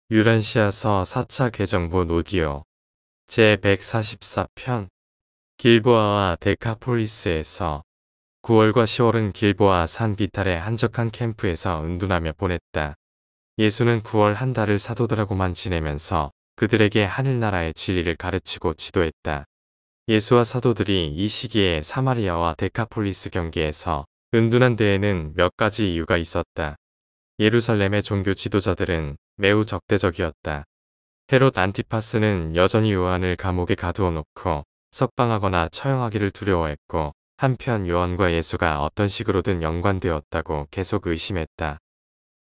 유란시아서 4차 개정본 오디오 제144편 길보아와 데카폴리스에서 9월과 10월은 길보아 산 비탈의 한적한 캠프에서 은둔하며 보냈다. 예수는 9월 한 달을 사도들하고만 지내면서 그들에게 하늘나라의 진리를 가르치고 지도했다. 예수와 사도들이 이 시기에 사마리아와 데카폴리스 경계에서 은둔한 데에는 몇 가지 이유가 있었다. 예루살렘의 종교 지도자들은 매우 적대적이었다. 헤롯 안티파스는 여전히 요한을 감옥에 가두어 놓고 석방하거나 처형하기를 두려워했고, 한편 요한과 예수가 어떤 식으로든 연관되었다고 계속 의심했다.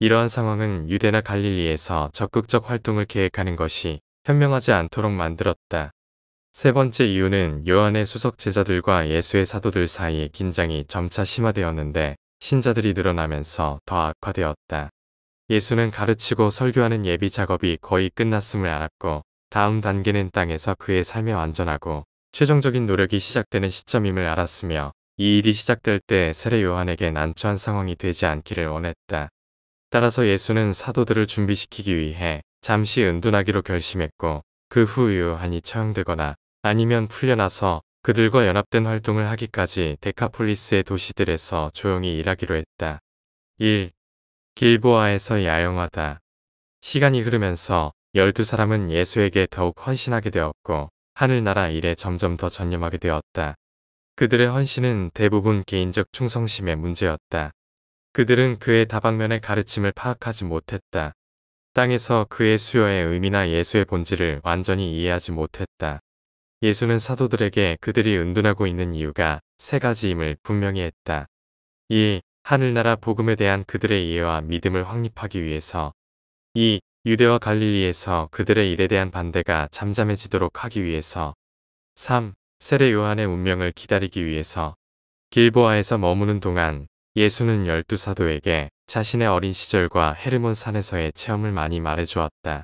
이러한 상황은 유대나 갈릴리에서 적극적 활동을 계획하는 것이 현명하지 않도록 만들었다. 세 번째 이유는 요한의 수석 제자들과 예수의 사도들 사이의 긴장이 점차 심화되었는데 신자들이 늘어나면서 더 악화되었다. 예수는 가르치고 설교하는 예비 작업이 거의 끝났음을 알았고, 다음 단계는 땅에서 그의 삶에 완전하고 최종적인 노력이 시작되는 시점임을 알았으며, 이 일이 시작될 때 세례 요한에게 난처한 상황이 되지 않기를 원했다. 따라서 예수는 사도들을 준비시키기 위해 잠시 은둔하기로 결심했고, 그 후 요한이 처형되거나 아니면 풀려나서 그들과 연합된 활동을 하기까지 데카폴리스의 도시들에서 조용히 일하기로 했다. 1. 길보아에서 야영하다. 시간이 흐르면서 12사람은 예수에게 더욱 헌신하게 되었고, 하늘나라 일에 점점 더 전념하게 되었다. 그들의 헌신은 대부분 개인적 충성심의 문제였다. 그들은 그의 다방면의 가르침을 파악하지 못했다. 땅에서 그의 수요의 의미나 예수의 본질을 완전히 이해하지 못했다. 예수는 사도들에게 그들이 은둔하고 있는 이유가 세 가지임을 분명히 했다. 1. 하늘나라 복음에 대한 그들의 이해와 믿음을 확립하기 위해서. 2. 유대와 갈릴리에서 그들의 일에 대한 반대가 잠잠해지도록 하기 위해서. 3. 세례 요한의 운명을 기다리기 위해서. 길보아에서 머무는 동안 예수는 12사도에게 자신의 어린 시절과 헤르몬 산에서의 체험을 많이 말해주었다.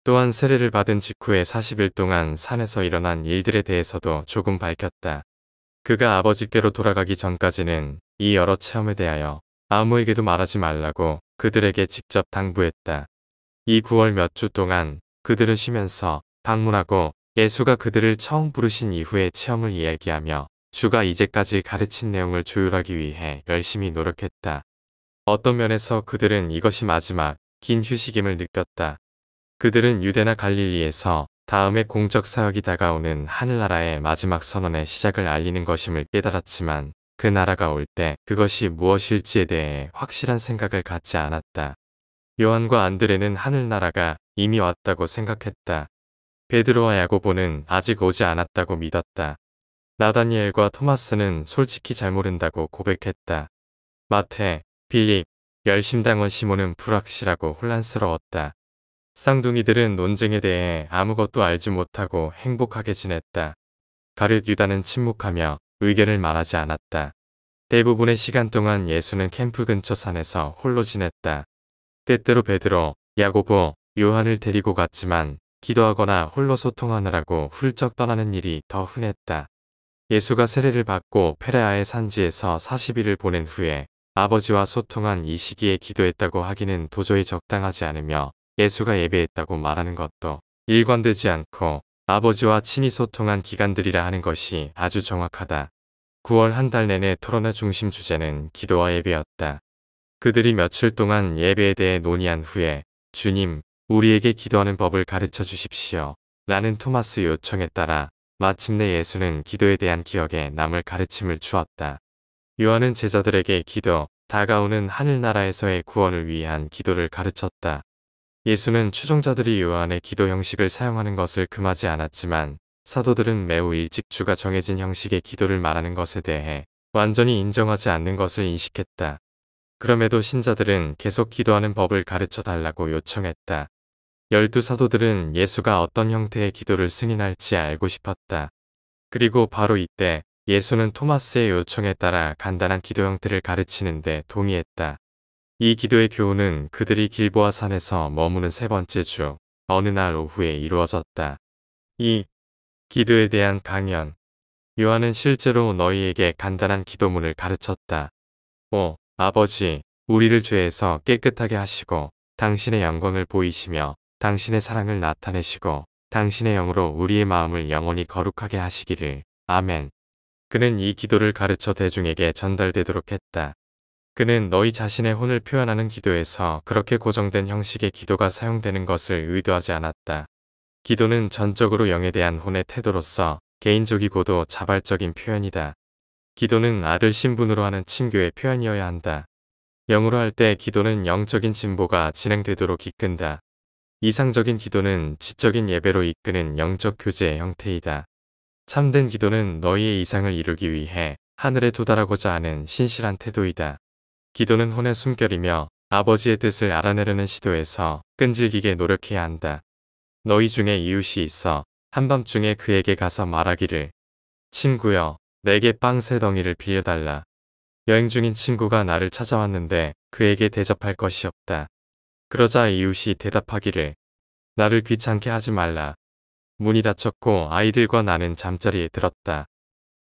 또한 세례를 받은 직후에 40일 동안 산에서 일어난 일들에 대해서도 조금 밝혔다. 그가 아버지께로 돌아가기 전까지는 이 여러 체험에 대하여 아무에게도 말하지 말라고 그들에게 직접 당부했다. 이 9월 몇 주 동안 그들은 쉬면서 방문하고 예수가 그들을 처음 부르신 이후의 체험을 이야기하며 주가 이제까지 가르친 내용을 조율하기 위해 열심히 노력했다. 어떤 면에서 그들은 이것이 마지막 긴 휴식임을 느꼈다. 그들은 유대나 갈릴리에서 다음에 공적 사역이 다가오는 하늘나라의 마지막 선언의 시작을 알리는 것임을 깨달았지만, 그 나라가 올 때 그것이 무엇일지에 대해 확실한 생각을 갖지 않았다. 요한과 안드레는 하늘나라가 이미 왔다고 생각했다. 베드로와 야고보는 아직 오지 않았다고 믿었다. 나다니엘과 토마스는 솔직히 잘 모른다고 고백했다. 마태, 빌립, 열심당원 시몬은 불확실하고 혼란스러웠다. 쌍둥이들은 논쟁에 대해 아무것도 알지 못하고 행복하게 지냈다. 가룟 유다는 침묵하며 의견을 말하지 않았다. 대부분의 시간 동안 예수는 캠프 근처 산에서 홀로 지냈다. 때때로 베드로, 야고보, 요한을 데리고 갔지만 기도하거나 홀로 소통하느라고 훌쩍 떠나는 일이 더 흔했다. 예수가 세례를 받고 페레아의 산지에서 40일을 보낸 후에 아버지와 소통한 이 시기에 기도했다고 하기는 도저히 적당하지 않으며, 예수가 예배했다고 말하는 것도 일관되지 않고 아버지와 친히 소통한 기간들이라 하는 것이 아주 정확하다. 9월 한 달 내내 토론의 중심 주제는 기도와 예배였다. 그들이 며칠 동안 예배에 대해 논의한 후에 주님, 우리에게 기도하는 법을 가르쳐 주십시오 라는 토마스 요청에 따라 마침내 예수는 기도에 대한 기억에 남을 가르침을 주었다. 요한은 제자들에게 기도, 다가오는 하늘나라에서의 구원을 위한 기도를 가르쳤다. 예수는 추종자들이 요한의 기도 형식을 사용하는 것을 금하지 않았지만, 사도들은 매우 일찍 주가 정해진 형식의 기도를 말하는 것에 대해 완전히 인정하지 않는 것을 인식했다. 그럼에도 신자들은 계속 기도하는 법을 가르쳐 달라고 요청했다. 12사도들은 예수가 어떤 형태의 기도를 승인할지 알고 싶었다. 그리고 바로 이때 예수는 토마스의 요청에 따라 간단한 기도 형태를 가르치는데 동의했다. 이 기도의 교훈은 그들이 길보아 산에서 머무는 세 번째 주 어느 날 오후에 이루어졌다. 2. 기도에 대한 강연. 요한은 실제로 너희에게 간단한 기도문을 가르쳤다. 5. 아버지, 우리를 죄에서 깨끗하게 하시고 당신의 영광을 보이시며 당신의 사랑을 나타내시고 당신의 영으로 우리의 마음을 영원히 거룩하게 하시기를. 아멘. 그는 이 기도를 가르쳐 대중에게 전달되도록 했다. 그는 너희 자신의 혼을 표현하는 기도에서 그렇게 고정된 형식의 기도가 사용되는 것을 의도하지 않았다. 기도는 전적으로 영에 대한 혼의 태도로서 개인적이고도 자발적인 표현이다. 기도는 아들 신분으로 하는 친교의 표현이어야 한다. 영으로 할 때 기도는 영적인 진보가 진행되도록 이끈다. 이상적인 기도는 지적인 예배로 이끄는 영적 교제의 형태이다. 참된 기도는 너희의 이상을 이루기 위해 하늘에 도달하고자 하는 신실한 태도이다. 기도는 혼의 숨결이며 아버지의 뜻을 알아내려는 시도에서 끈질기게 노력해야 한다. 너희 중에 이웃이 있어 한밤중에 그에게 가서 말하기를 친구여 내게 빵 3덩이를 빌려달라. 여행 중인 친구가 나를 찾아왔는데 그에게 대접할 것이 없다. 그러자 이웃이 대답하기를 나를 귀찮게 하지 말라. 문이 닫혔고 아이들과 나는 잠자리에 들었다.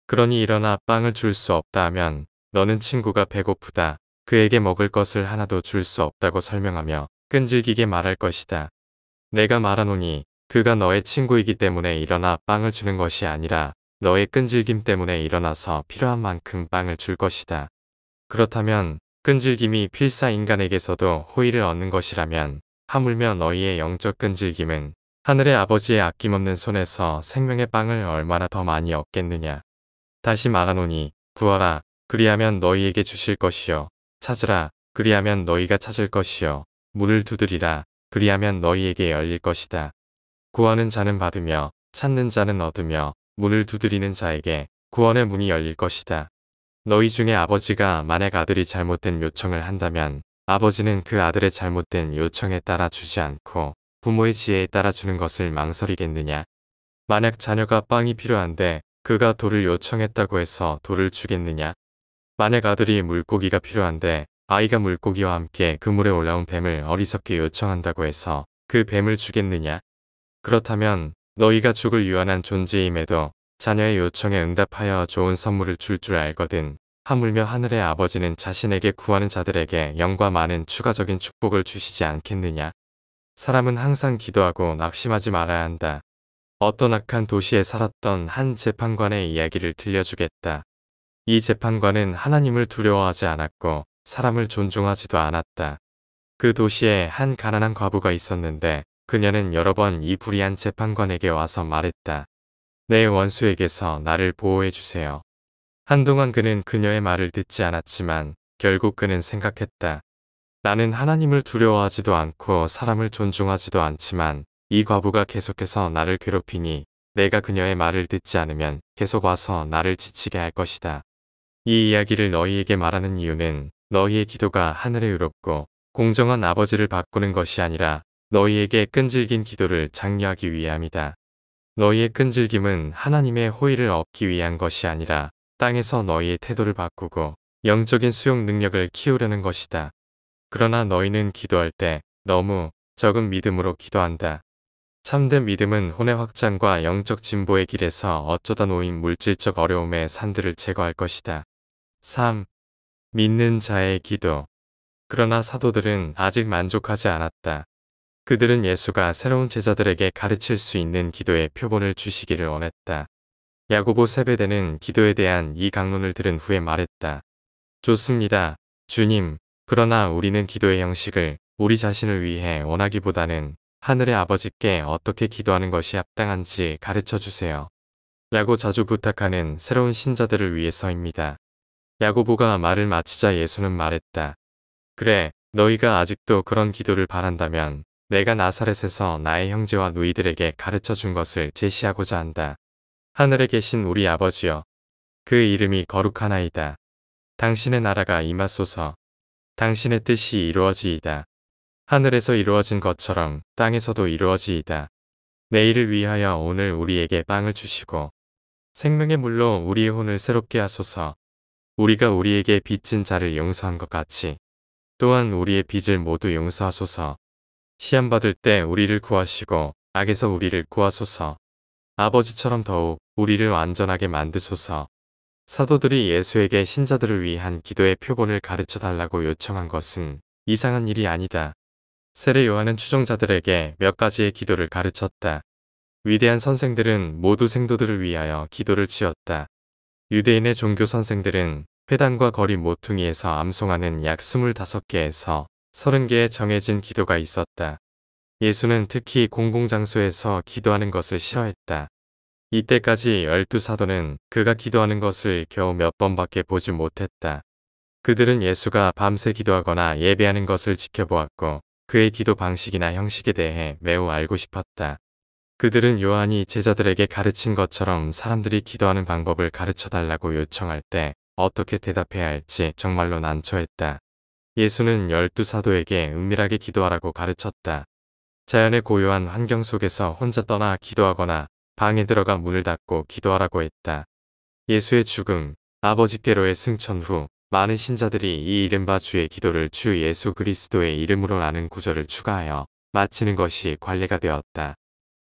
그러니 일어나 빵을 줄 수 없다 하면 너는 친구가 배고프다. 그에게 먹을 것을 하나도 줄 수 없다고 설명하며 끈질기게 말할 것이다. 내가 말하노니 그가 너의 친구이기 때문에 일어나 빵을 주는 것이 아니라 너의 끈질김 때문에 일어나서 필요한 만큼 빵을 줄 것이다. 그렇다면 끈질김이 필사 인간에게서도 호의를 얻는 것이라면 하물며 너희의 영적 끈질김은 하늘의 아버지의 아낌없는 손에서 생명의 빵을 얼마나 더 많이 얻겠느냐. 다시 말하노니 구하라 그리하면 너희에게 주실 것이요 찾으라 그리하면 너희가 찾을 것이요 문을 두드리라 그리하면 너희에게 열릴 것이다. 구하는 자는 받으며 찾는 자는 얻으며 문을 두드리는 자에게 구원의 문이 열릴 것이다. 너희 중에 아버지가 만약 아들이 잘못된 요청을 한다면 아버지는 그 아들의 잘못된 요청에 따라 주지 않고 부모의 지혜에 따라 주는 것을 망설이겠느냐. 만약 자녀가 빵이 필요한데 그가 돌을 요청했다고 해서 돌을 주겠느냐. 만약 아들이 물고기가 필요한데 아이가 물고기와 함께 그물에 올라온 뱀을 어리석게 요청한다고 해서 그 뱀을 주겠느냐. 그렇다면 너희가 죽을 유한한 존재임에도 자녀의 요청에 응답하여 좋은 선물을 줄 줄 알거든. 하물며 하늘의 아버지는 자신에게 구하는 자들에게 영과 많은 추가적인 축복을 주시지 않겠느냐. 사람은 항상 기도하고 낙심하지 말아야 한다. 어떤 악한 도시에 살았던 한 재판관의 이야기를 들려주겠다. 이 재판관은 하나님을 두려워하지 않았고 사람을 존중하지도 않았다. 그 도시에 한 가난한 과부가 있었는데 그녀는 여러 번 이 불의한 재판관에게 와서 말했다. 내 원수에게서 나를 보호해 주세요. 한동안 그는 그녀의 말을 듣지 않았지만 결국 그는 생각했다. 나는 하나님을 두려워하지도 않고 사람을 존중하지도 않지만 이 과부가 계속해서 나를 괴롭히니 내가 그녀의 말을 듣지 않으면 계속 와서 나를 지치게 할 것이다. 이 이야기를 너희에게 말하는 이유는 너희의 기도가 하늘에 의롭고 공정한 아버지를 바꾸는 것이 아니라 너희에게 끈질긴 기도를 장려하기 위함이다. 너희의 끈질김은 하나님의 호의를 얻기 위한 것이 아니라 땅에서 너희의 태도를 바꾸고 영적인 수용 능력을 키우려는 것이다. 그러나 너희는 기도할 때 너무 적은 믿음으로 기도한다. 참된 믿음은 혼의 확장과 영적 진보의 길에서 어쩌다 놓인 물질적 어려움의 산들을 제거할 것이다. 3. 믿는 자의 기도. 그러나 사도들은 아직 만족하지 않았다. 그들은 예수가 새로운 제자들에게 가르칠 수 있는 기도의 표본을 주시기를 원했다. 야고보 세베대는 기도에 대한 이 강론을 들은 후에 말했다. 좋습니다. 주님. 그러나 우리는 기도의 형식을 우리 자신을 위해 원하기보다는 하늘의 아버지께 어떻게 기도하는 것이 합당한지 가르쳐 주세요. 라고 자주 부탁하는 새로운 신자들을 위해서입니다. 야고보가 말을 마치자 예수는 말했다. 그래, 너희가 아직도 그런 기도를 바란다면 내가 나사렛에서 나의 형제와 누이들에게 가르쳐 준 것을 제시하고자 한다. 하늘에 계신 우리 아버지여, 그 이름이 거룩하나이다. 당신의 나라가 임하소서. 당신의 뜻이 이루어지이다. 하늘에서 이루어진 것처럼 땅에서도 이루어지이다. 내일을 위하여 오늘 우리에게 빵을 주시고 생명의 물로 우리의 혼을 새롭게 하소서. 우리가 우리에게 빚진 자를 용서한 것 같이 또한 우리의 빚을 모두 용서하소서. 시험받을 때 우리를 구하시고 악에서 우리를 구하소서. 아버지처럼 더욱 우리를 완전하게 만드소서. 사도들이 예수에게 신자들을 위한 기도의 표본을 가르쳐 달라고 요청한 것은 이상한 일이 아니다. 세례 요한은 추종자들에게 몇 가지의 기도를 가르쳤다. 위대한 선생들은 모두 생도들을 위하여 기도를 지었다. 유대인의 종교 선생들은 회당과 거리 모퉁이에서 암송하는 약 25개에서 30개의 정해진 기도가 있었다. 예수는 특히 공공장소에서 기도하는 것을 싫어했다. 이때까지 12사도는 그가 기도하는 것을 겨우 몇 번밖에 보지 못했다. 그들은 예수가 밤새 기도하거나 예배하는 것을 지켜보았고 그의 기도 방식이나 형식에 대해 매우 알고 싶었다. 그들은 요한이 제자들에게 가르친 것처럼 사람들이 기도하는 방법을 가르쳐 달라고 요청할 때 어떻게 대답해야 할지 정말로 난처했다. 예수는 12사도에게 은밀하게 기도하라고 가르쳤다. 자연의 고요한 환경 속에서 혼자 떠나 기도하거나 방에 들어가 문을 닫고 기도하라고 했다. 예수의 죽음, 아버지께로의 승천 후 많은 신자들이 이 이른바 주의 기도를 주 예수 그리스도의 이름으로 라는 구절을 추가하여 마치는 것이 관례가 되었다.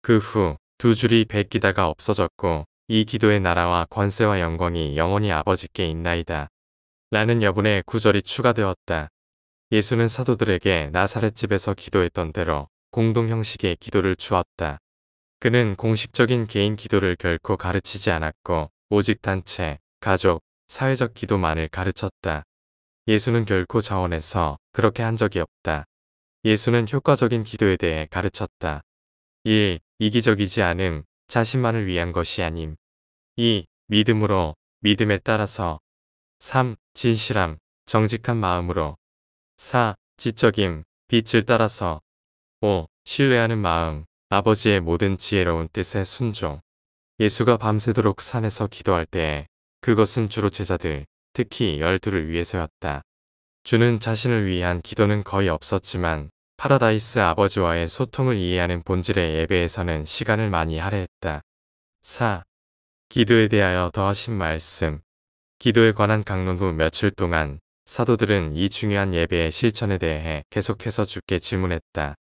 그 후 두 줄이 베끼다가 없어졌고 이 기도의 나라와 권세와 영광이 영원히 아버지께 있나이다. 라는 여분의 구절이 추가되었다. 예수는 사도들에게 나사렛집에서 기도했던 대로 공동 형식의 기도를 주었다. 그는 공식적인 개인 기도를 결코 가르치지 않았고 오직 단체, 가족, 사회적 기도만을 가르쳤다. 예수는 결코 자원해서 그렇게 한 적이 없다. 예수는 효과적인 기도에 대해 가르쳤다. 1. 이기적이지 않음, 자신만을 위한 것이 아님. 2. 믿음으로, 믿음에 따라서. 3. 진실함, 정직한 마음으로. 4. 지적임, 빛을 따라서. 5. 신뢰하는 마음, 아버지의 모든 지혜로운 뜻에 순종. 예수가 밤새도록 산에서 기도할 때에 그것은 주로 제자들, 특히 12를 위해서였다. 주는 자신을 위한 기도는 거의 없었지만 파라다이스 아버지와의 소통을 이해하는 본질의 예배에서는 시간을 많이 할애했다. 4. 기도에 대하여 더하신 말씀. 기도에 관한 강론 후 며칠 동안 사도들은 이 중요한 예배의 실천에 대해 계속해서 주께 질문했다.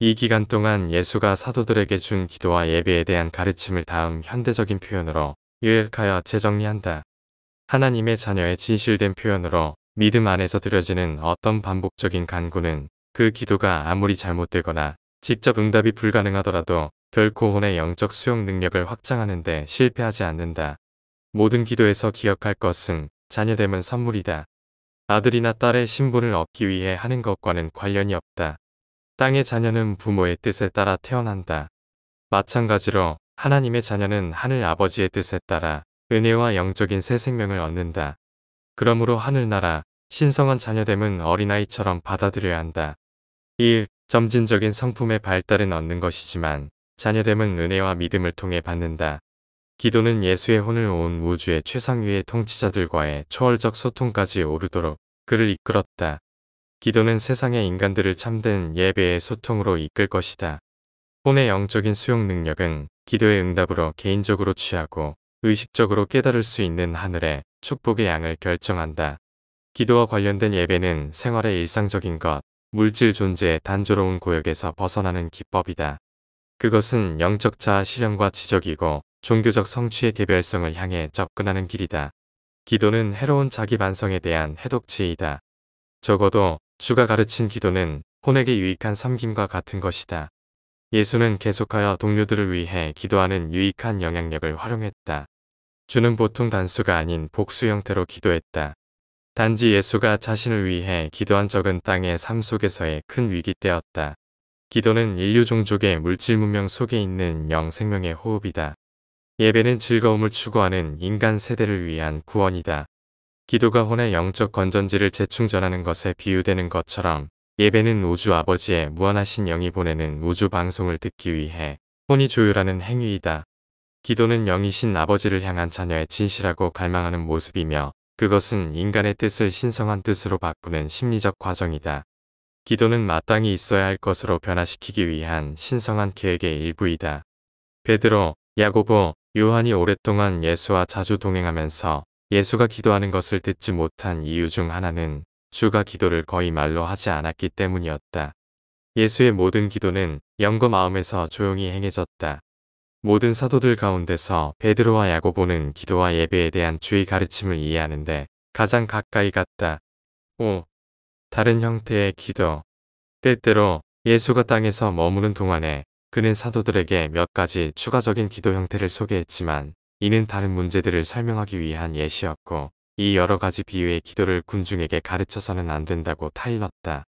이 기간 동안 예수가 사도들에게 준 기도와 예배에 대한 가르침을 다음 현대적인 표현으로 요약하여 재정리한다. 하나님의 자녀의 진실된 표현으로 믿음 안에서 드려지는 어떤 반복적인 간구는 그 기도가 아무리 잘못되거나 직접 응답이 불가능하더라도 결코 혼의 영적 수용 능력을 확장하는 데 실패하지 않는다. 모든 기도에서 기억할 것은 자녀됨은 선물이다. 아들이나 딸의 신분을 얻기 위해 하는 것과는 관련이 없다. 땅의 자녀는 부모의 뜻에 따라 태어난다. 마찬가지로 하나님의 자녀는 하늘 아버지의 뜻에 따라 은혜와 영적인 새 생명을 얻는다. 그러므로 하늘나라, 신성한 자녀됨은 어린아이처럼 받아들여야 한다. 1. 점진적인 성품의 발달은 얻는 것이지만 자녀됨은 은혜와 믿음을 통해 받는다. 기도는 예수의 혼을 온 우주의 최상위의 통치자들과의 초월적 소통까지 오르도록 그를 이끌었다. 기도는 세상의 인간들을 참된 예배의 소통으로 이끌 것이다. 혼의 영적인 수용 능력은 기도의 응답으로 개인적으로 취하고 의식적으로 깨달을 수 있는 하늘의 축복의 양을 결정한다. 기도와 관련된 예배는 생활의 일상적인 것, 물질 존재의 단조로운 고역에서 벗어나는 기법이다. 그것은 영적 자아 실현과 지적이고 종교적 성취의 개별성을 향해 접근하는 길이다. 기도는 해로운 자기 반성에 대한 해독제이다. 적어도 주가 가르친 기도는 혼에게 유익한 섬김과 같은 것이다. 예수는 계속하여 동료들을 위해 기도하는 유익한 영향력을 활용했다. 주는 보통 단수가 아닌 복수 형태로 기도했다. 단지 예수가 자신을 위해 기도한 적은 땅의 삶 속에서의 큰 위기 때였다. 기도는 인류 종족의 물질 문명 속에 있는 영 생명의 호흡이다. 예배는 즐거움을 추구하는 인간 세대를 위한 구원이다. 기도가 혼의 영적 건전지를 재충전하는 것에 비유되는 것처럼 예배는 우주 아버지의 무한하신 영이 보내는 우주 방송을 듣기 위해 혼이 조율하는 행위이다. 기도는 영이신 아버지를 향한 자녀의 진실하고 갈망하는 모습이며 그것은 인간의 뜻을 신성한 뜻으로 바꾸는 심리적 과정이다. 기도는 마땅히 있어야 할 것으로 변화시키기 위한 신성한 계획의 일부이다. 베드로, 야고보, 요한이 오랫동안 예수와 자주 동행하면서 예수가 기도하는 것을 듣지 못한 이유 중 하나는 주가 기도를 거의 말로 하지 않았기 때문이었다. 예수의 모든 기도는 영과 마음에서 조용히 행해졌다. 모든 사도들 가운데서 베드로와 야고보는 기도와 예배에 대한 주의 가르침을 이해하는데 가장 가까이 갔다. 5. 다른 형태의 기도. 때때로 예수가 땅에서 머무는 동안에 그는 사도들에게 몇 가지 추가적인 기도 형태를 소개했지만 이는 다른 문제들을 설명하기 위한 예시였고 이 여러 가지 비유의 기도를 군중에게 가르쳐서는 안 된다고 타일렀다.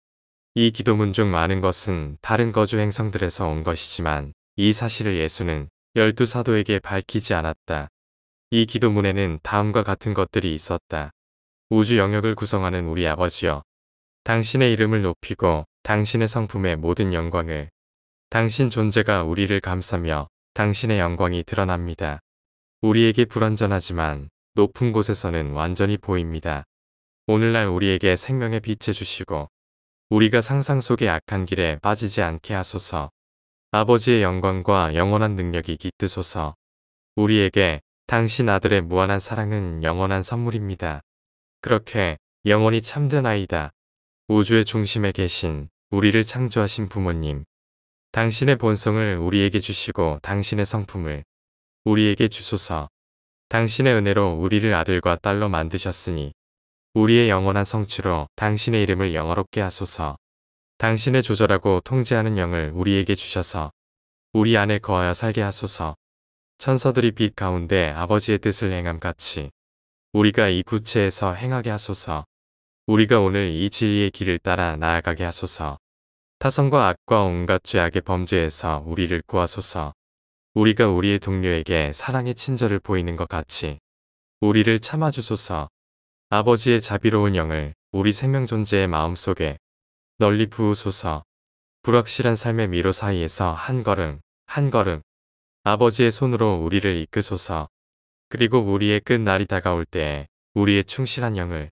이 기도문 중 많은 것은 다른 거주 행성들에서 온 것이지만 이 사실을 예수는 12사도에게 밝히지 않았다. 이 기도문에는 다음과 같은 것들이 있었다. 우주 영역을 구성하는 우리 아버지여, 당신의 이름을 높이고 당신의 성품의 모든 영광을, 당신 존재가 우리를 감싸며 당신의 영광이 드러납니다. 우리에게 불완전하지만 높은 곳에서는 완전히 보입니다. 오늘날 우리에게 생명의 빛을 주시고 우리가 상상 속의 악한 길에 빠지지 않게 하소서. 아버지의 영광과 영원한 능력이 깃드소서. 우리에게 당신 아들의 무한한 사랑은 영원한 선물입니다. 그렇게 영원히 참된 아이다. 우주의 중심에 계신 우리를 창조하신 부모님. 당신의 본성을 우리에게 주시고 당신의 성품을 우리에게 주소서. 당신의 은혜로 우리를 아들과 딸로 만드셨으니 우리의 영원한 성취로 당신의 이름을 영화롭게 하소서. 당신의 조절하고 통제하는 영을 우리에게 주셔서 우리 안에 거하여 살게 하소서. 천사들이 빛 가운데 아버지의 뜻을 행함같이 우리가 이 구체에서 행하게 하소서. 우리가 오늘 이 진리의 길을 따라 나아가게 하소서. 타성과 악과 온갖 죄악의 범죄에서 우리를 구하소서. 우리가 우리의 동료에게 사랑의 친절을 보이는 것 같이 우리를 참아주소서. 아버지의 자비로운 영을 우리 생명 존재의 마음속에 널리 부으소서. 불확실한 삶의 미로 사이에서 한 걸음 한 걸음 아버지의 손으로 우리를 이끄소서. 그리고 우리의 끝날이 다가올 때에 우리의 충실한 영을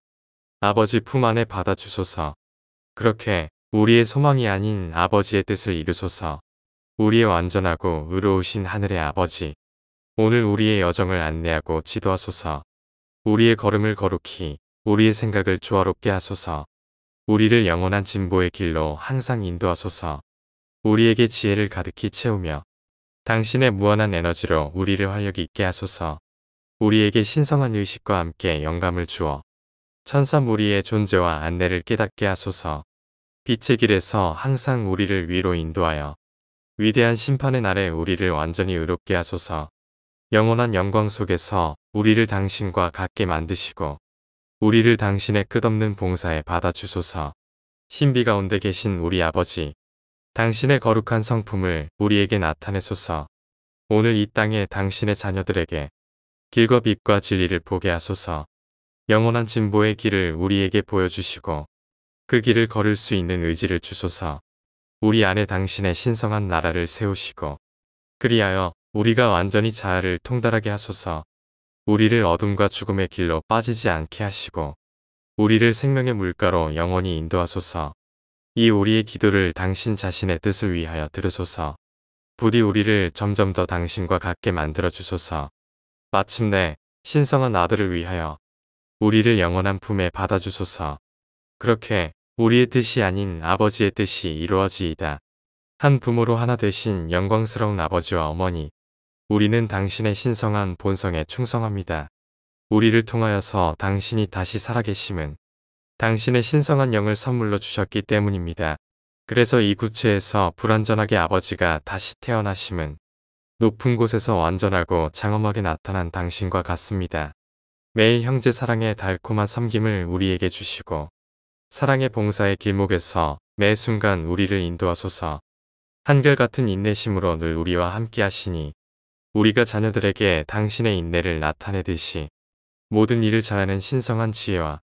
아버지 품 안에 받아주소서. 그렇게 우리의 소망이 아닌 아버지의 뜻을 이루소서. 우리의 완전하고 의로우신 하늘의 아버지, 오늘 우리의 여정을 안내하고 지도하소서. 우리의 걸음을 거룩히, 우리의 생각을 조화롭게 하소서. 우리를 영원한 진보의 길로 항상 인도하소서. 우리에게 지혜를 가득히 채우며 당신의 무한한 에너지로 우리를 활력 있게 하소서. 우리에게 신성한 의식과 함께 영감을 주어 천사 무리의 존재와 안내를 깨닫게 하소서. 빛의 길에서 항상 우리를 위로 인도하여 위대한 심판의 날에 우리를 완전히 의롭게 하소서. 영원한 영광 속에서 우리를 당신과 같게 만드시고 우리를 당신의 끝없는 봉사에 받아주소서. 신비 가운데 계신 우리 아버지, 당신의 거룩한 성품을 우리에게 나타내소서. 오늘 이 땅에 당신의 자녀들에게 길과 빛과 진리를 보게 하소서. 영원한 진보의 길을 우리에게 보여주시고 그 길을 걸을 수 있는 의지를 주소서. 우리 안에 당신의 신성한 나라를 세우시고 그리하여 우리가 완전히 자아를 통달하게 하소서. 우리를 어둠과 죽음의 길로 빠지지 않게 하시고 우리를 생명의 물가로 영원히 인도하소서. 이 우리의 기도를 당신 자신의 뜻을 위하여 들으소서. 부디 우리를 점점 더 당신과 같게 만들어 주소서. 마침내 신성한 아들을 위하여 우리를 영원한 품에 받아주소서. 그렇게 우리의 뜻이 아닌 아버지의 뜻이 이루어지이다. 한 부모로 하나 되신 영광스러운 아버지와 어머니, 우리는 당신의 신성한 본성에 충성합니다. 우리를 통하여서 당신이 다시 살아계심은 당신의 신성한 영을 선물로 주셨기 때문입니다. 그래서 이 구체에서 불완전하게 아버지가 다시 태어나심은 높은 곳에서 완전하고 장엄하게 나타난 당신과 같습니다. 매일 형제 사랑의 달콤한 섬김을 우리에게 주시고 사랑의 봉사의 길목에서 매 순간 우리를 인도하소서. 한결같은 인내심으로 늘 우리와 함께 하시니 우리가 자녀들에게 당신의 인내를 나타내듯이 모든 일을 잘하는 신성한 지혜와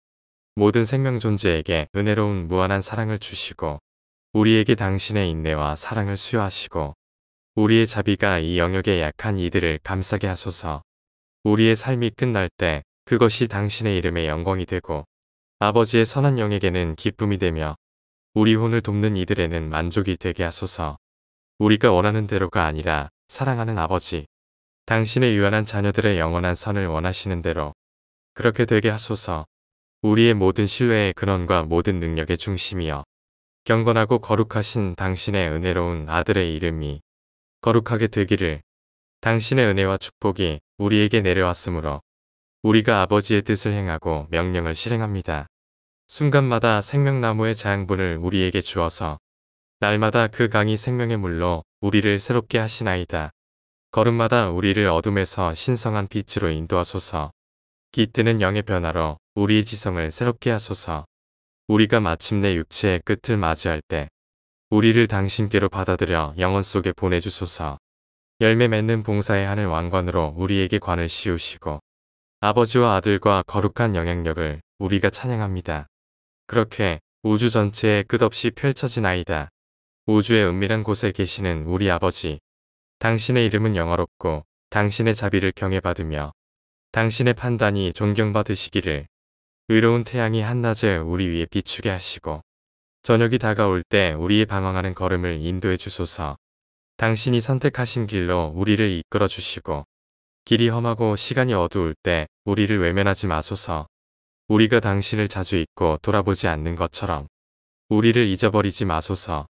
모든 생명 존재에게 은혜로운 무한한 사랑을 주시고 우리에게 당신의 인내와 사랑을 수여하시고 우리의 자비가 이 영역의 약한 이들을 감싸게 하소서. 우리의 삶이 끝날 때 그것이 당신의 이름의 영광이 되고 아버지의 선한 영에게는 기쁨이 되며 우리 혼을 돕는 이들에는 만족이 되게 하소서. 우리가 원하는 대로가 아니라 사랑하는 아버지, 당신의 유한한 자녀들의 영원한 선을 원하시는 대로 그렇게 되게 하소서. 우리의 모든 신뢰의 근원과 모든 능력의 중심이여 경건하고 거룩하신 당신의 은혜로운 아들의 이름이 거룩하게 되기를. 당신의 은혜와 축복이 우리에게 내려왔으므로 우리가 아버지의 뜻을 행하고 명령을 실행합니다. 순간마다 생명나무의 자양분을 우리에게 주어서 날마다 그 강이 생명의 물로 우리를 새롭게 하시나이다. 걸음마다 우리를 어둠에서 신성한 빛으로 인도하소서. 깃드는 영의 변화로 우리의 지성을 새롭게 하소서. 우리가 마침내 육체의 끝을 맞이할 때 우리를 당신께로 받아들여 영혼 속에 보내주소서. 열매 맺는 봉사의 하늘 왕관으로 우리에게 관을 씌우시고 아버지와 아들과 거룩한 영향력을 우리가 찬양합니다. 그렇게 우주 전체에 끝없이 펼쳐지나이다. 우주의 은밀한 곳에 계시는 우리 아버지, 당신의 이름은 영화롭고 당신의 자비를 경외받으며 당신의 판단이 존경받으시기를. 의로운 태양이 한낮에 우리 위에 비추게 하시고 저녁이 다가올 때 우리의 방황하는 걸음을 인도해 주소서. 당신이 선택하신 길로 우리를 이끌어 주시고 길이 험하고 시간이 어두울 때 우리를 외면하지 마소서. 우리가 당신을 자주 잊고 돌아보지 않는 것처럼 우리를 잊어버리지 마소서.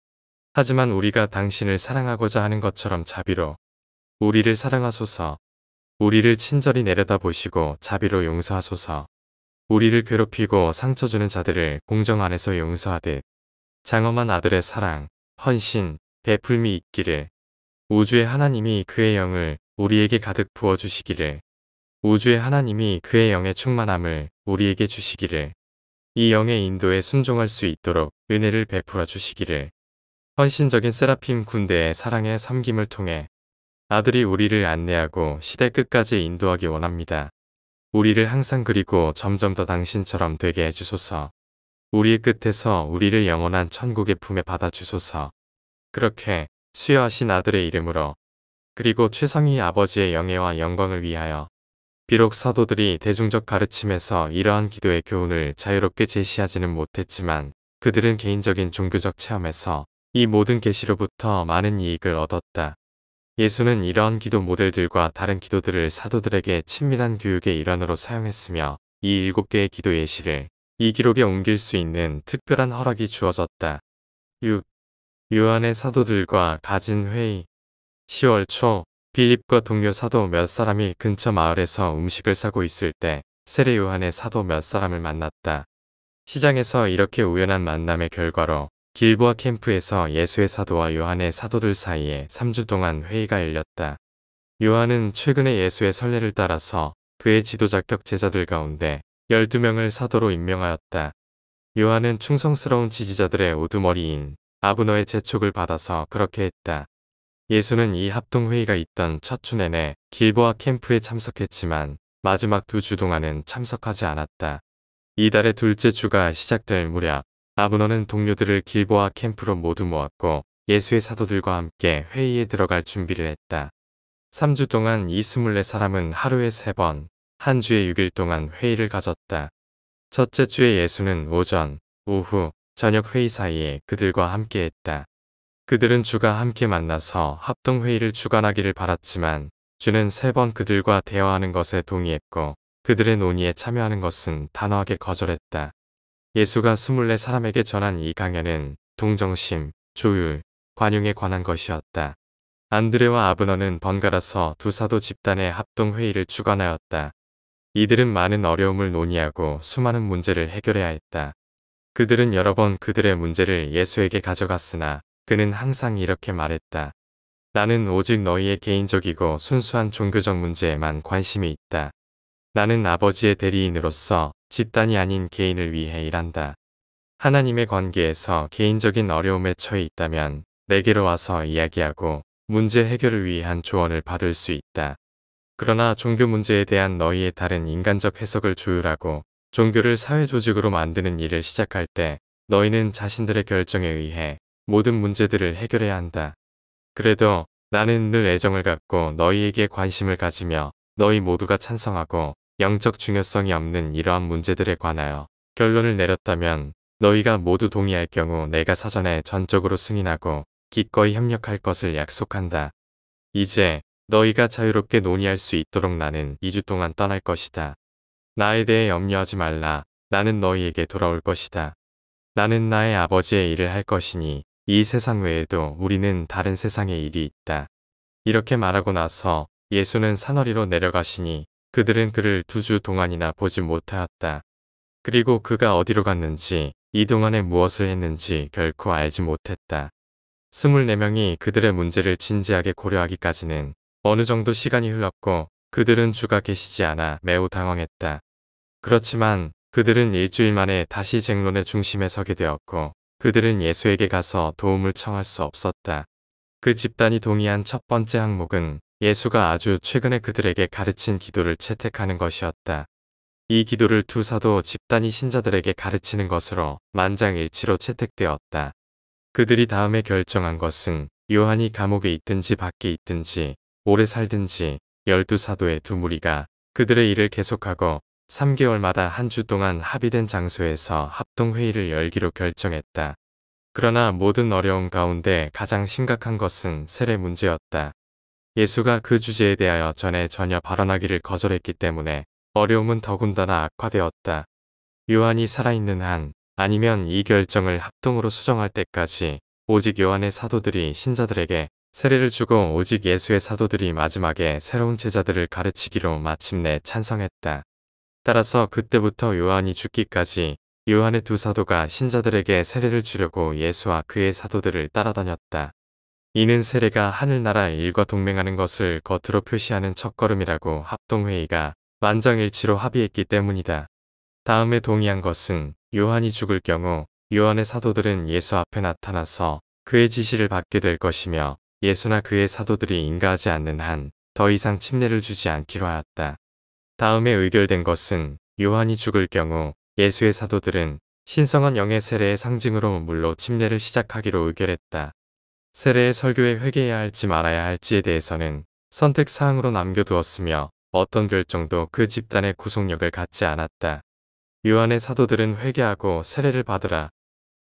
하지만 우리가 당신을 사랑하고자 하는 것처럼 자비로 우리를 사랑하소서. 우리를 친절히 내려다보시고 자비로 용서하소서. 우리를 괴롭히고 상처 주는 자들을 공정 안에서 용서하듯 장엄한 아들의 사랑, 헌신, 베풀미 있기를. 우주의 하나님이 그의 영을 우리에게 가득 부어주시기를. 우주의 하나님이 그의 영의 충만함을 우리에게 주시기를. 이 영의 인도에 순종할 수 있도록 은혜를 베풀어 주시기를. 헌신적인 세라핌 군대의 사랑의 섬김을 통해 아들이 우리를 안내하고 시대 끝까지 인도하기 원합니다. 우리를 항상 그리고 점점 더 당신처럼 되게 해주소서. 우리의 끝에서 우리를 영원한 천국의 품에 받아주소서. 그렇게 수여하신 아들의 이름으로 그리고 최성희 아버지의 영예와 영광을 위하여. 비록 사도들이 대중적 가르침에서 이러한 기도의 교훈을 자유롭게 제시하지는 못했지만 그들은 개인적인 종교적 체험에서 이 모든 계시로부터 많은 이익을 얻었다. 예수는 이러한 기도 모델들과 다른 기도들을 사도들에게 친밀한 교육의 일환으로 사용했으며 이 7개의 기도 예시를 이 기록에 옮길 수 있는 특별한 허락이 주어졌다. 6. 요한의 사도들과 가진 회의. 10월 초 빌립과 동료 사도 몇 사람이 근처 마을에서 음식을 사고 있을 때 세례 요한의 사도 몇 사람을 만났다. 시장에서 이렇게 우연한 만남의 결과로 길보아 캠프에서 예수의 사도와 요한의 사도들 사이에 3주 동안 회의가 열렸다. 요한은 최근에 예수의 선례를 따라서 그의 지도자격 제자들 가운데 12명을 사도로 임명하였다. 요한은 충성스러운 지지자들의 우두머리인 아브너의 재촉을 받아서 그렇게 했다. 예수는 이 합동회의가 있던 첫 주 내내 길보아 캠프에 참석했지만 마지막 2주 동안은 참석하지 않았다. 이달의 둘째 주가 시작될 무렵 아브너는 동료들을 길보아 캠프로 모두 모았고 예수의 사도들과 함께 회의에 들어갈 준비를 했다. 3주 동안 이 24사람은 하루에 3번, 한 주에 6일 동안 회의를 가졌다. 첫째 주에 예수는 오전, 오후, 저녁 회의 사이에 그들과 함께 했다. 그들은 주가 함께 만나서 합동회의를 주관하기를 바랐지만 주는 3번 그들과 대화하는 것에 동의했고 그들의 논의에 참여하는 것은 단호하게 거절했다. 예수가 24사람에게 전한 이 강연은 동정심, 조율, 관용에 관한 것이었다. 안드레와 아브너는 번갈아서 두 사도 집단의 합동회의를 주관하였다. 이들은 많은 어려움을 논의하고 수많은 문제를 해결해야 했다. 그들은 여러 번 그들의 문제를 예수에게 가져갔으나 그는 항상 이렇게 말했다. 나는 오직 너희의 개인적이고 순수한 종교적 문제에만 관심이 있다. 나는 아버지의 대리인으로서 집단이 아닌 개인을 위해 일한다. 하나님의 관계에서 개인적인 어려움에 처해 있다면 내게로 와서 이야기하고 문제 해결을 위한 조언을 받을 수 있다. 그러나 종교 문제에 대한 너희의 다른 인간적 해석을 조율하고 종교를 사회조직으로 만드는 일을 시작할 때 너희는 자신들의 결정에 의해 모든 문제들을 해결해야 한다. 그래도 나는 늘 애정을 갖고 너희에게 관심을 가지며 너희 모두가 찬성하고 영적 중요성이 없는 이러한 문제들에 관하여 결론을 내렸다면 너희가 모두 동의할 경우 내가 사전에 전적으로 승인하고 기꺼이 협력할 것을 약속한다. 이제 너희가 자유롭게 논의할 수 있도록 나는 2주 동안 떠날 것이다. 나에 대해 염려하지 말라. 나는 너희에게 돌아올 것이다. 나는 나의 아버지의 일을 할 것이니 이 세상 외에도 우리는 다른 세상의 일이 있다. 이렇게 말하고 나서 예수는 산허리로 내려가시니 그들은 그를 2주 동안이나 보지 못하였다. 그리고 그가 어디로 갔는지 이 동안에 무엇을 했는지 결코 알지 못했다. 24명이 그들의 문제를 진지하게 고려하기까지는 어느 정도 시간이 흘렀고 그들은 주가 계시지 않아 매우 당황했다. 그렇지만 그들은 일주일 만에 다시 쟁론의 중심에 서게 되었고 그들은 예수에게 가서 도움을 청할 수 없었다. 그 집단이 동의한 첫 번째 항목은 예수가 아주 최근에 그들에게 가르친 기도를 채택하는 것이었다. 이 기도를 두 사도 집단이 신자들에게 가르치는 것으로 만장일치로 채택되었다. 그들이 다음에 결정한 것은 요한이 감옥에 있든지 밖에 있든지 오래 살든지 12사도의 두 무리가 그들의 일을 계속하고 3개월마다 한 주 동안 합의된 장소에서 합동회의를 열기로 결정했다. 그러나 모든 어려움 가운데 가장 심각한 것은 세례 문제였다. 예수가 그 주제에 대하여 전에 전혀 발언하기를 거절했기 때문에 어려움은 더군다나 악화되었다. 요한이 살아있는 한 아니면 이 결정을 합동으로 수정할 때까지 오직 요한의 사도들이 신자들에게 세례를 주고 오직 예수의 사도들이 마지막에 새로운 제자들을 가르치기로 마침내 찬성했다. 따라서 그때부터 요한이 죽기까지 요한의 두 사도가 신자들에게 세례를 주려고 예수와 그의 사도들을 따라다녔다. 이는 세례가 하늘나라 일과 동맹하는 것을 겉으로 표시하는 첫걸음이라고 합동회의가 만장일치로 합의했기 때문이다. 다음에 동의한 것은 요한이 죽을 경우 요한의 사도들은 예수 앞에 나타나서 그의 지시를 받게 될 것이며 예수나 그의 사도들이 인가하지 않는 한 더 이상 침례를 주지 않기로 하였다. 다음에 의결된 것은 요한이 죽을 경우 예수의 사도들은 신성한 영의 세례의 상징으로 물로 침례를 시작하기로 의결했다. 세례의 설교에 회개해야 할지 말아야 할지에 대해서는 선택사항으로 남겨두었으며 어떤 결정도 그 집단의 구속력을 갖지 않았다. 요한의 사도들은 회개하고 세례를 받으라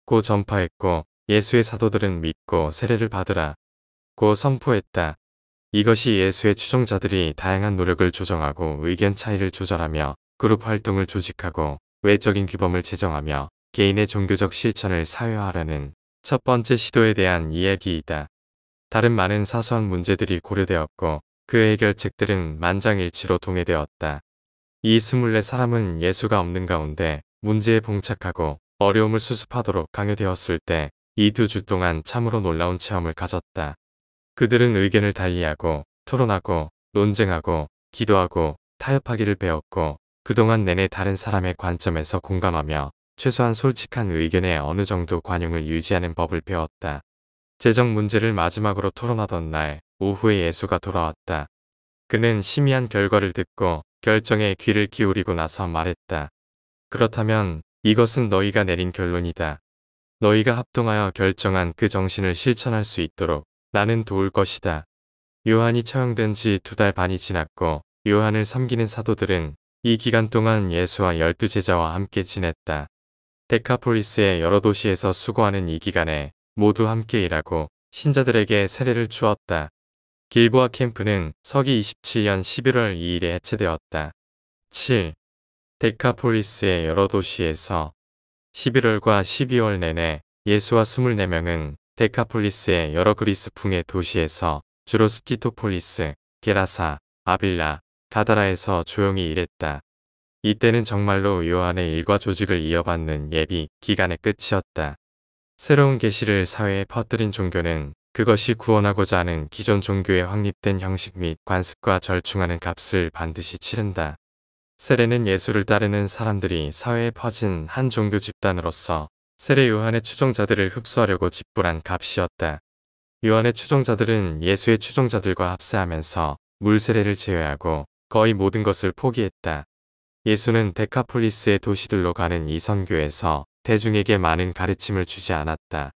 고 전파했고 예수의 사도들은 믿고 세례를 받으라 고 선포했다. 이것이 예수의 추종자들이 다양한 노력을 조정하고 의견 차이를 조절하며 그룹 활동을 조직하고 외적인 규범을 제정하며 개인의 종교적 실천을 사회화하려는 첫 번째 시도에 대한 이야기이다. 다른 많은 사소한 문제들이 고려되었고 그 해결책들은 만장일치로 동의되었다. 이 24사람은 예수가 없는 가운데 문제에 봉착하고 어려움을 수습하도록 강요되었을 때 이 2주 동안 참으로 놀라운 체험을 가졌다. 그들은 의견을 달리하고 토론하고 논쟁하고 기도하고 타협하기를 배웠고 그동안 내내 다른 사람의 관점에서 공감하며 최소한 솔직한 의견에 어느 정도 관용을 유지하는 법을 배웠다. 재정 문제를 마지막으로 토론하던 날 오후에 예수가 돌아왔다. 그는 심의한 결과를 듣고 결정에 귀를 기울이고 나서 말했다. 그렇다면 이것은 너희가 내린 결론이다. 너희가 합동하여 결정한 그 정신을 실천할 수 있도록 나는 도울 것이다. 요한이 처형된 지 2달 반이 지났고 요한을 섬기는 사도들은 이 기간 동안 예수와 12제자와 함께 지냈다. 데카폴리스의 여러 도시에서 수고하는 이 기간에 모두 함께 일하고 신자들에게 세례를 주었다. 길보아 캠프는 서기 27년 11월 2일에 해체되었다. 7. 데카폴리스의 여러 도시에서 11월과 12월 내내 예수와 24명은 데카폴리스의 여러 그리스풍의 도시에서 주로 스키토폴리스, 게라사, 아빌라, 가다라에서 조용히 일했다. 이때는 정말로 요한의 일과 조직을 이어받는 예비 기간의 끝이었다. 새로운 계시를 사회에 퍼뜨린 종교는 그것이 구원하고자 하는 기존 종교에 확립된 형식 및 관습과 절충하는 값을 반드시 치른다. 세례는 예수를 따르는 사람들이 사회에 퍼진 한 종교 집단으로서 세례 요한의 추종자들을 흡수하려고 집불한 값이었다. 요한의 추종자들은 예수의 추종자들과 합세하면서 물세례를 제외하고 거의 모든 것을 포기했다. 예수는 데카폴리스의 도시들로 가는 이 선교에서 대중에게 많은 가르침을 주지 않았다.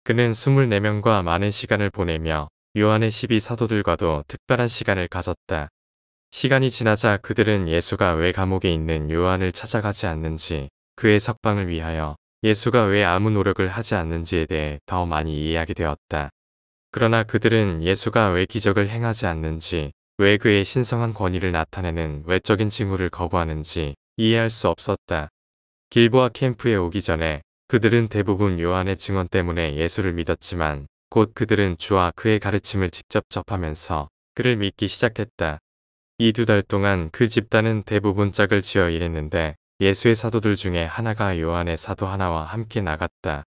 그는 24명과 많은 시간을 보내며 요한의 12사도들과도 특별한 시간을 가졌다. 시간이 지나자 그들은 예수가 왜 감옥에 있는 요한을 찾아가지 않는지, 그의 석방을 위하여 예수가 왜 아무 노력을 하지 않는지에 대해 더 많이 이해하게 되었다. 그러나 그들은 예수가 왜 기적을 행하지 않는지, 왜 그의 신성한 권위를 나타내는 외적인 징후를 거부하는지 이해할 수 없었다. 길보아 캠프에 오기 전에 그들은 대부분 요한의 증언 때문에 예수를 믿었지만 곧 그들은 주와 그의 가르침을 직접 접하면서 그를 믿기 시작했다. 이 2달 동안 그 집단은 대부분 짝을 지어 일했는데 예수의 사도들 중에 하나가 요한의 사도 하나와 함께 나갔다.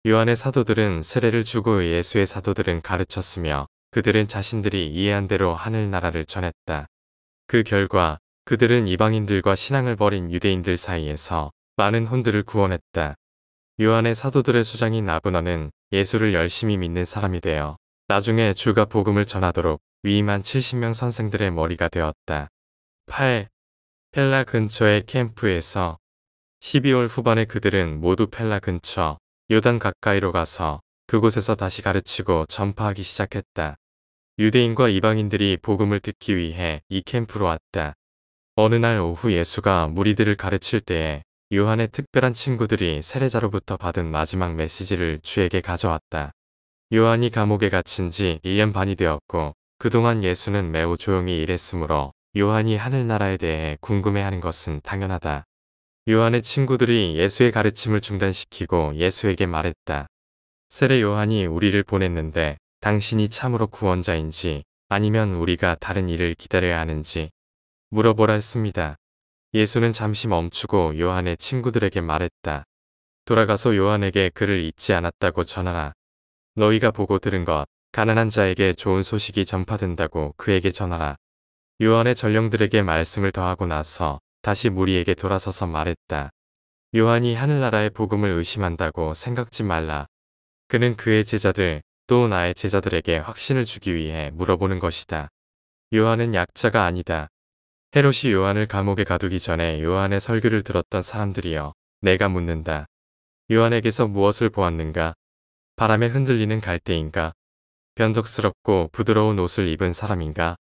요한의 사도들은 세례를 주고 예수의 사도들은 가르쳤으며 그들은 자신들이 이해한 대로 하늘나라를 전했다. 그 결과 그들은 이방인들과 신앙을 버린 유대인들 사이에서 많은 혼들을 구원했다. 요한의 사도들의 수장인 아브너는 예수를 열심히 믿는 사람이 되어 나중에 주가 복음을 전하도록 위임한 70명 선생들의 머리가 되었다. 8. 펠라 근처의 캠프에서 12월 후반에 그들은 모두 펠라 근처 요단 가까이로 가서 그곳에서 다시 가르치고 전파하기 시작했다. 유대인과 이방인들이 복음을 듣기 위해 이 캠프로 왔다. 어느 날 오후 예수가 무리들을 가르칠 때에 요한의 특별한 친구들이 세례자로부터 받은 마지막 메시지를 주에게 가져왔다. 요한이 감옥에 갇힌 지 1년 반이 되었고 그동안 예수는 매우 조용히 일했으므로 요한이 하늘나라에 대해 궁금해하는 것은 당연하다. 요한의 친구들이 예수의 가르침을 중단시키고 예수에게 말했다. 세례 요한이 우리를 보냈는데 당신이 참으로 구원자인지 아니면 우리가 다른 일을 기다려야 하는지 물어보라 했습니다. 예수는 잠시 멈추고 요한의 친구들에게 말했다. 돌아가서 요한에게 그를 잊지 않았다고 전하라. 너희가 보고 들은 것, 가난한 자에게 좋은 소식이 전파된다고 그에게 전하라. 요한의 전령들에게 말씀을 더하고 나서 다시 무리에게 돌아서서 말했다. 요한이 하늘나라의 복음을 의심한다고 생각지 말라. 그는 그의 제자들, 또 나의 제자들에게 확신을 주기 위해 물어보는 것이다. 요한은 약자가 아니다. 헤롯이 요한을 감옥에 가두기 전에 요한의 설교를 들었던 사람들이여, 내가 묻는다. 요한에게서 무엇을 보았는가? 바람에 흔들리는 갈대인가? 변덕스럽고 부드러운 옷을 입은 사람인가?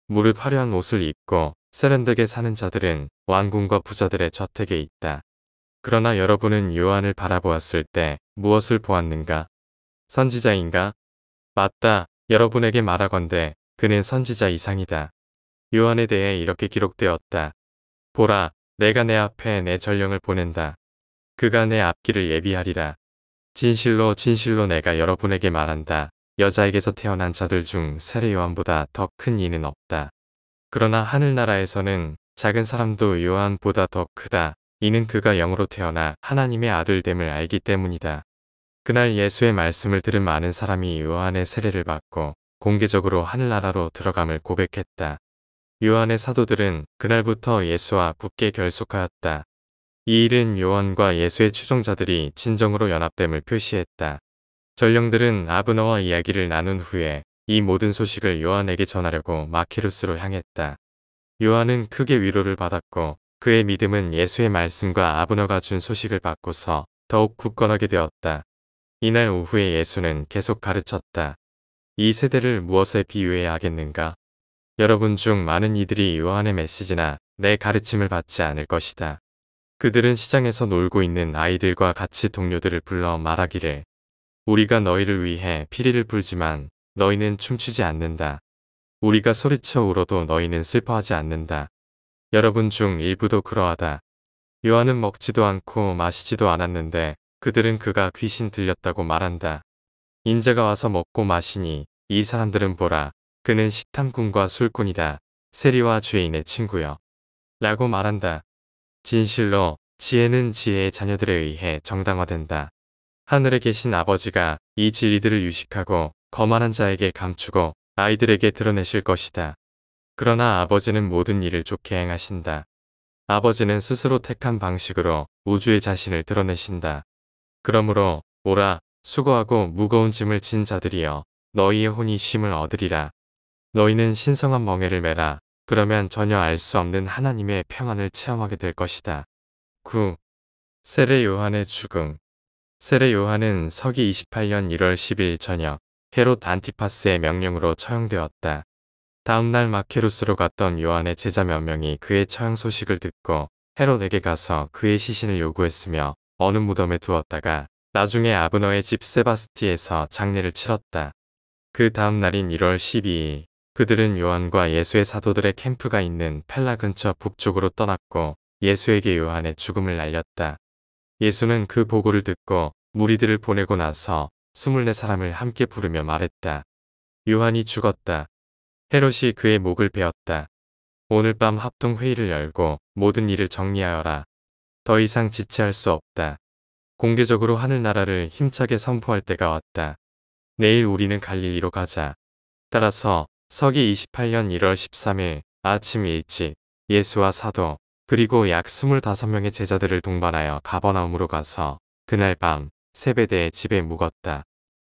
무릇 화려한 옷을 입고 세련되게 사는 자들은 왕궁과 부자들의 저택에 있다. 그러나 여러분은 요한을 바라보았을 때 무엇을 보았는가? 선지자인가? 맞다. 여러분에게 말하건대 그는 선지자 이상이다. 요한에 대해 이렇게 기록되었다. 보라, 내가 내 앞에 내 전령을 보낸다. 그가 내 앞길을 예비하리라. 진실로 진실로 내가 여러분에게 말한다. 여자에게서 태어난 자들 중 세례 요한보다 더 큰 이는 없다. 그러나 하늘나라에서는 작은 사람도 요한보다 더 크다. 이는 그가 영으로 태어나 하나님의 아들됨을 알기 때문이다. 그날 예수의 말씀을 들은 많은 사람이 요한의 세례를 받고 공개적으로 하늘나라로 들어감을 고백했다. 요한의 사도들은 그날부터 예수와 굳게 결속하였다. 이 일은 요한과 예수의 추종자들이 진정으로 연합됨을 표시했다. 전령들은 아브너와 이야기를 나눈 후에 이 모든 소식을 요한에게 전하려고 마키루스로 향했다. 요한은 크게 위로를 받았고 그의 믿음은 예수의 말씀과 아브너가 준 소식을 받고서 더욱 굳건하게 되었다. 이날 오후에 예수는 계속 가르쳤다. 이 세대를 무엇에 비유해야 하겠는가? 여러분 중 많은 이들이 요한의 메시지나 내 가르침을 받지 않을 것이다. 그들은 시장에서 놀고 있는 아이들과 같이 동료들을 불러 말하기를 우리가 너희를 위해 피리를 불지만 너희는 춤추지 않는다. 우리가 소리쳐 울어도 너희는 슬퍼하지 않는다. 여러분 중 일부도 그러하다. 요한은 먹지도 않고 마시지도 않았는데 그들은 그가 귀신 들렸다고 말한다. 인자가 와서 먹고 마시니 이 사람들은 보라. 그는 식탐꾼과 술꾼이다. 세리와 죄인의 친구여. 라고 말한다. 진실로 지혜는 지혜의 자녀들에 의해 정당화된다. 하늘에 계신 아버지가 이 진리들을 유식하고 거만한 자에게 감추고 아이들에게 드러내실 것이다. 그러나 아버지는 모든 일을 좋게 행하신다. 아버지는 스스로 택한 방식으로 우주의 자신을 드러내신다. 그러므로 오라 수고하고 무거운 짐을 진 자들이여 너희의 혼이 쉼을 얻으리라. 너희는 신성한 멍에를 매라. 그러면 전혀 알 수 없는 하나님의 평안을 체험하게 될 것이다. 9. 세례 요한의 죽음. 세례 요한은 서기 28년 1월 10일 저녁 헤롯 안티파스의 명령으로 처형되었다. 다음날 마케루스로 갔던 요한의 제자 몇 명이 그의 처형 소식을 듣고 헤롯에게 가서 그의 시신을 요구했으며 어느 무덤에 두었다가 나중에 아브너의 집 세바스티에서 장례를 치렀다. 그 다음 날인 1월 12일 그들은 요한과 예수의 사도들의 캠프가 있는 펠라 근처 북쪽으로 떠났고 예수에게 요한의 죽음을 알렸다. 예수는 그 보고를 듣고 무리들을 보내고 나서 24사람을 함께 부르며 말했다. 요한이 죽었다. 헤롯이 그의 목을 베었다. 오늘 밤 합동회의를 열고 모든 일을 정리하여라. 더 이상 지체할 수 없다. 공개적으로 하늘나라를 힘차게 선포할 때가 왔다. 내일 우리는 갈릴리로 가자. 따라서 서기 28년 1월 13일 아침 일찍 예수와 사도 그리고 약 25명의 제자들을 동반하여 가버나움으로 가서 그날 밤 세베대의 집에 묵었다.